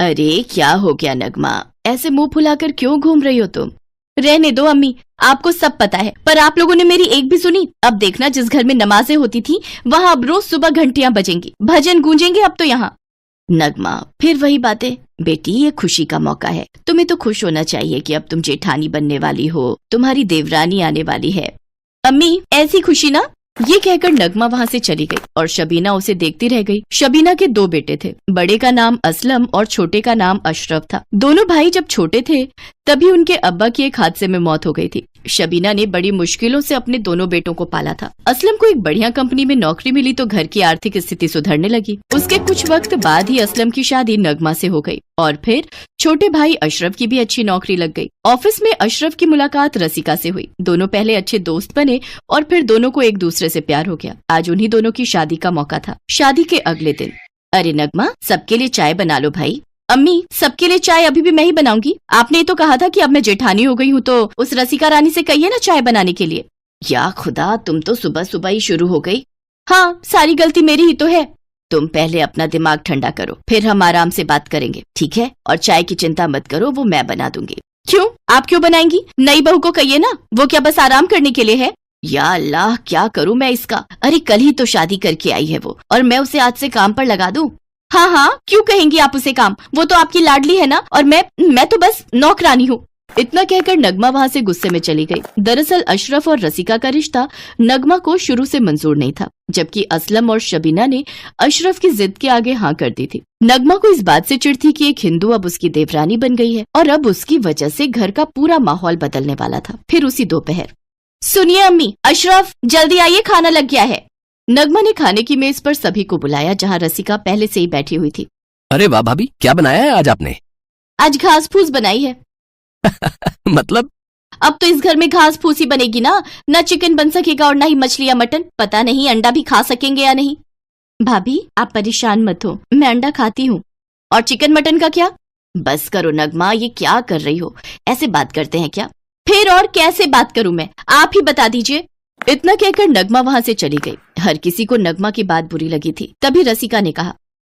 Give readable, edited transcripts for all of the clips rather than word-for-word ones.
अरे क्या हो गया नगमा, ऐसे मुंह फुलाकर क्यों घूम रही हो तुम? रहने दो अम्मी, आपको सब पता है, पर आप लोगों ने मेरी एक भी सुनी। अब देखना, जिस घर में नमाजें होती थी वहाँ अब रोज सुबह घंटियां बजेंगी, भजन गूंजेंगे अब तो यहाँ। नगमा, फिर वही बातें। बेटी, ये खुशी का मौका है, तुम्हें तो खुश होना चाहिए कि अब तुम जेठानी बनने वाली हो, तुम्हारी देवरानी आने वाली है। अम्मी, ऐसी खुशी ना। ये कहकर नगमा वहाँ से चली गई और शबीना उसे देखती रह गई। शबीना के 2 बेटे थे, बड़े का नाम असलम और छोटे का नाम अशरफ था। दोनों भाई जब छोटे थे तभी उनके अब्बा की एक हादसे में मौत हो गई थी। शबीना ने बड़ी मुश्किलों से अपने दोनों बेटों को पाला था। असलम को एक बढ़िया कंपनी में नौकरी मिली तो घर की आर्थिक स्थिति सुधरने लगी। उसके कुछ वक्त बाद ही असलम की शादी नगमा से हो गई और फिर छोटे भाई अशरफ की भी अच्छी नौकरी लग गई। ऑफिस में अशरफ की मुलाकात रसिका से हुई। दोनों पहले अच्छे दोस्त बने और फिर दोनों को एक दूसरे से प्यार हो गया। आज उन्हीं दोनों की शादी का मौका था। शादी के अगले दिन, अरे नगमा, सबके लिए चाय बना लो भाई। अम्मी, सबके लिए चाय अभी भी मैं ही बनाऊंगी। आपने तो कहा था कि अब मैं जेठानी हो गई हूँ तो उस रसिका रानी से कहिए ना चाय बनाने के लिए। या खुदा, तुम तो सुबह सुबह ही शुरू हो गई। हाँ, सारी गलती मेरी ही तो है। तुम पहले अपना दिमाग ठंडा करो, फिर हम आराम से बात करेंगे, ठीक है? और चाय की चिंता मत करो, वो मैं बना दूंगी। क्यों? आप क्यों बनाएंगी? नई बहू को कहिए ना, वो क्या बस आराम करने के लिए है? या अल्लाह, क्या करूँ मैं इसका? अरे कल ही तो शादी करके आई है वो, और मैं उसे आज से काम पर लगा दूं? हाँ हाँ, क्यों कहेंगी आप उसे काम? वो तो आपकी लाडली है ना, और मैं तो बस नौकरानी हूँ। इतना कहकर नगमा वहाँ से गुस्से में चली गई। दरअसल अशरफ और रसिका का रिश्ता नगमा को शुरू से मंजूर नहीं था, जबकि असलम और शबीना ने अशरफ की जिद के आगे हाँ कर दी थी। नगमा को इस बात से चिढ़ थी कि एक हिंदू अब उसकी देवरानी बन गई है और अब उसकी वजह से घर का पूरा माहौल बदलने वाला था। फिर उसी दोपहर, सुनिए अम्मी, अशरफ जल्दी आइए, खाना लग गया है। नगमा ने खाने की मेज पर सभी को बुलाया जहाँ रसिका पहले से ही बैठी हुई थी। अरे वाह भाभी, क्या बनाया है आज आपने? आज घास फूस बनाई है। मतलब? अब तो इस घर में घास फूस ही बनेगी ना चिकन बन सकेगा और ना ही मछली या मटन। पता नहीं अंडा भी खा सकेंगे या नहीं। भाभी, आप परेशान मत हो, मैं अंडा खाती हूँ। और चिकन मटन का क्या? बस करो नगमा, ये क्या कर रही हो? ऐसे बात करते हैं क्या? फिर और कैसे बात करूं मैं, आप ही बता दीजिए। इतना कहकर नगमा वहाँ से चली गई। हर किसी को नगमा की बात बुरी लगी थी। तभी रसिका ने कहा,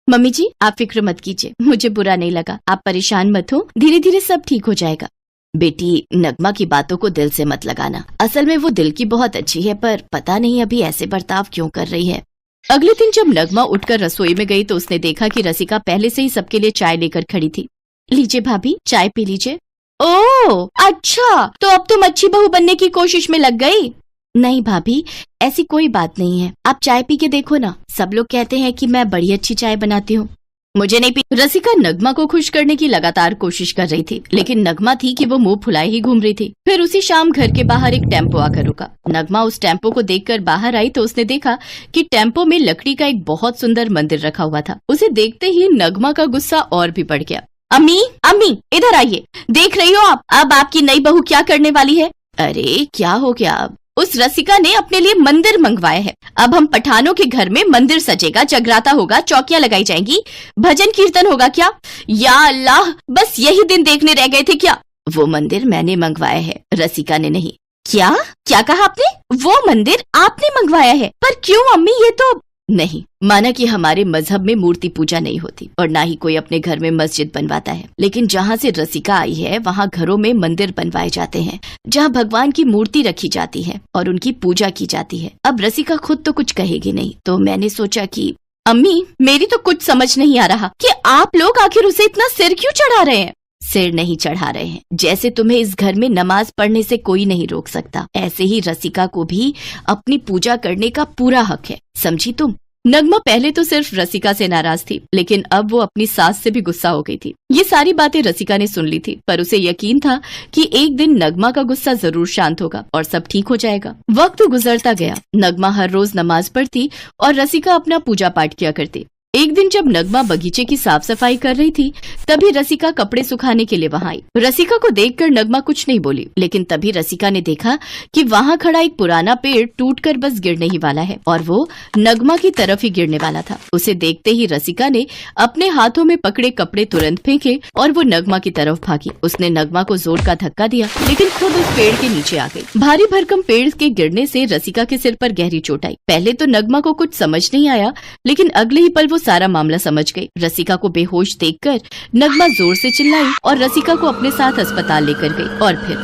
मम्मी जी आप फिक्र मत कीजिए, मुझे बुरा नहीं लगा, आप परेशान मत हो, धीरे धीरे सब ठीक हो जाएगा। बेटी, नगमा की बातों को दिल से मत लगाना, असल में वो दिल की बहुत अच्छी है, पर पता नहीं अभी ऐसे बर्ताव क्यों कर रही है। अगले दिन जब नगमा उठकर रसोई में गई तो उसने देखा कि रसिका पहले से ही सबके लिए चाय लेकर खड़ी थी। लीजिए भाभी, चाय पी लीजिए। ओह अच्छा, तो अब तुम अच्छी बहू बनने की कोशिश में लग गई। नहीं भाभी, ऐसी कोई बात नहीं है, आप चाय पी के देखो ना, सब लोग कहते हैं कि मैं बड़ी अच्छी चाय बनाती हूँ। मुझे नहीं पी। रसिका नगमा को खुश करने की लगातार कोशिश कर रही थी, लेकिन नगमा थी कि वो मुंह फुलाए ही घूम रही थी। फिर उसी शाम घर के बाहर एक टेम्पो आकर रुका। नगमा उस टेम्पो को देखकर बाहर आई तो उसने देखा कि टेम्पो में लकड़ी का एक बहुत सुंदर मंदिर रखा हुआ था। उसे देखते ही नगमा का गुस्सा और भी बढ़ गया। अम्मी, अम्मी इधर आइए, देख रही हो आप, अब आपकी नई बहू क्या करने वाली है? अरे क्या हो गया अब? उस रसिका ने अपने लिए मंदिर मंगवाया है। अब हम पठानों के घर में मंदिर सजेगा, जगराता होगा, चौकियां लगाई जाएंगी, भजन कीर्तन होगा क्या? या अल्लाह, बस यही दिन देखने रह गए थे क्या? वो मंदिर मैंने मंगवाया है, रसिका ने नहीं। क्या क्या कहा आपने? वो मंदिर आपने मंगवाया है? पर क्यों अम्मी, ये तो नहीं। माना कि हमारे मजहब में मूर्ति पूजा नहीं होती और ना ही कोई अपने घर में मस्जिद बनवाता है, लेकिन जहाँ से रसिका आई है वहाँ घरों में मंदिर बनवाए जाते हैं जहाँ भगवान की मूर्ति रखी जाती है और उनकी पूजा की जाती है। अब रसिका खुद तो कुछ कहेगी नहीं, तो मैंने सोचा कि अम्मी, मेरी तो कुछ समझ नहीं आ रहा कि आप लोग आखिर उसे इतना सिर क्यों चढ़ा रहे हैं? सिर नहीं चढ़ा रहे हैं, जैसे तुम्हें इस घर में नमाज पढ़ने से कोई नहीं रोक सकता, ऐसे ही रसिका को भी अपनी पूजा करने का पूरा हक है, समझी तुम? नगमा पहले तो सिर्फ रसिका से नाराज थी, लेकिन अब वो अपनी सास से भी गुस्सा हो गई थी। ये सारी बातें रसिका ने सुन ली थी, पर उसे यकीन था कि एक दिन नगमा का गुस्सा जरूर शांत होगा और सब ठीक हो जाएगा। वक्त गुजरता गया, नगमा हर रोज नमाज पढ़ती और रसिका अपना पूजा पाठ किया करती। एक दिन जब नगमा बगीचे की साफ सफाई कर रही थी, तभी रसिका कपड़े सुखाने के लिए वहाँ आई। रसिका को देखकर नगमा कुछ नहीं बोली, लेकिन तभी रसिका ने देखा कि वहाँ खड़ा एक पुराना पेड़ टूटकर बस गिरने ही वाला है और वो नगमा की तरफ ही गिरने वाला था। उसे देखते ही रसिका ने अपने हाथों में पकड़े कपड़े तुरंत फेंके और वो नगमा की तरफ भागी। उसने नगमा को जोर का धक्का दिया, लेकिन खुद उस पेड़ के नीचे आ गई। भारी भरकम पेड़ के गिरने से रसिका के सिर पर गहरी चोट आई। पहले तो नगमा को कुछ समझ नहीं आया, लेकिन अगले ही पल वो सारा मामला समझ गई। रसिका को बेहोश देखकर नगमा जोर से चिल्लाई और रसिका को अपने साथ अस्पताल लेकर गई। और फिर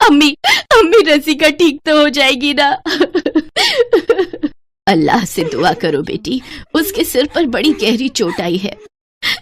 अम्मी अम्मी रसिका ठीक तो हो जाएगी ना? अल्लाह से दुआ करो बेटी, उसके सिर पर बड़ी गहरी चोट आई है।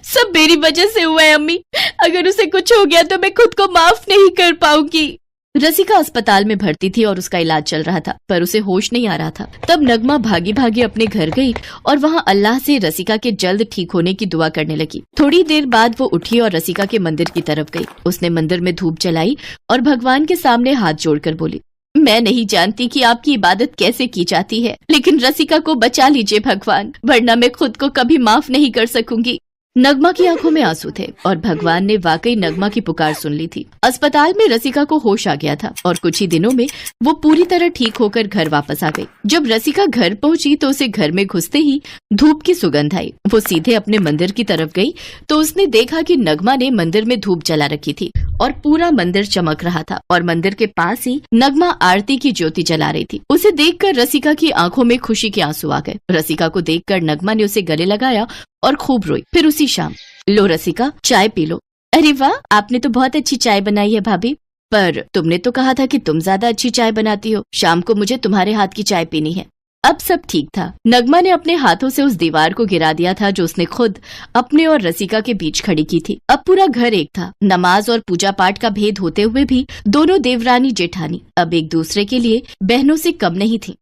सब मेरी वजह से हुआ है अम्मी, अगर उसे कुछ हो गया तो मैं खुद को माफ नहीं कर पाऊंगी। रसिका अस्पताल में भर्ती थी और उसका इलाज चल रहा था, पर उसे होश नहीं आ रहा था। तब नगमा भागी भागी अपने घर गई और वहाँ अल्लाह से रसिका के जल्द ठीक होने की दुआ करने लगी। थोड़ी देर बाद वो उठी और रसिका के मंदिर की तरफ गई। उसने मंदिर में धूप जलाई और भगवान के सामने हाथ जोड़कर बोली, मैं नहीं जानती कि आपकी इबादत कैसे की जाती है, लेकिन रसिका को बचा लीजिए भगवान, वरना मैं खुद को कभी माफ नहीं कर सकूंगी। नगमा की आंखों में आंसू थे और भगवान ने वाकई नगमा की पुकार सुन ली थी। अस्पताल में रसिका को होश आ गया था और कुछ ही दिनों में वो पूरी तरह ठीक होकर घर वापस आ गई। जब रसिका घर पहुंची तो उसे घर में घुसते ही धूप की सुगंध आई। वो सीधे अपने मंदिर की तरफ गई तो उसने देखा कि नगमा ने मंदिर में धूप जला रखी थी और पूरा मंदिर चमक रहा था और मंदिर के पास ही नगमा आरती की ज्योति जला रही थी। उसे देखकर रसिका की आंखों में खुशी के आंसू आ गए। रसिका को देखकर नगमा ने उसे गले लगाया और खूब रोई। फिर उसी शाम, लो रसिका, चाय पी लो। अरे वाह, आपने तो बहुत अच्छी चाय बनाई है भाभी, पर तुमने तो कहा था कि तुम ज्यादा अच्छी चाय बनाती हो, शाम को मुझे तुम्हारे हाथ की चाय पीनी है। अब सब ठीक था। नगमा ने अपने हाथों से उस दीवार को गिरा दिया था जो उसने खुद अपने और रसिका के बीच खड़ी की थी। अब पूरा घर एक था। नमाज और पूजा पाठ का भेद होते हुए भी दोनों देवरानी जेठानी अब एक दूसरे के लिए बहनों से कम नहीं थी।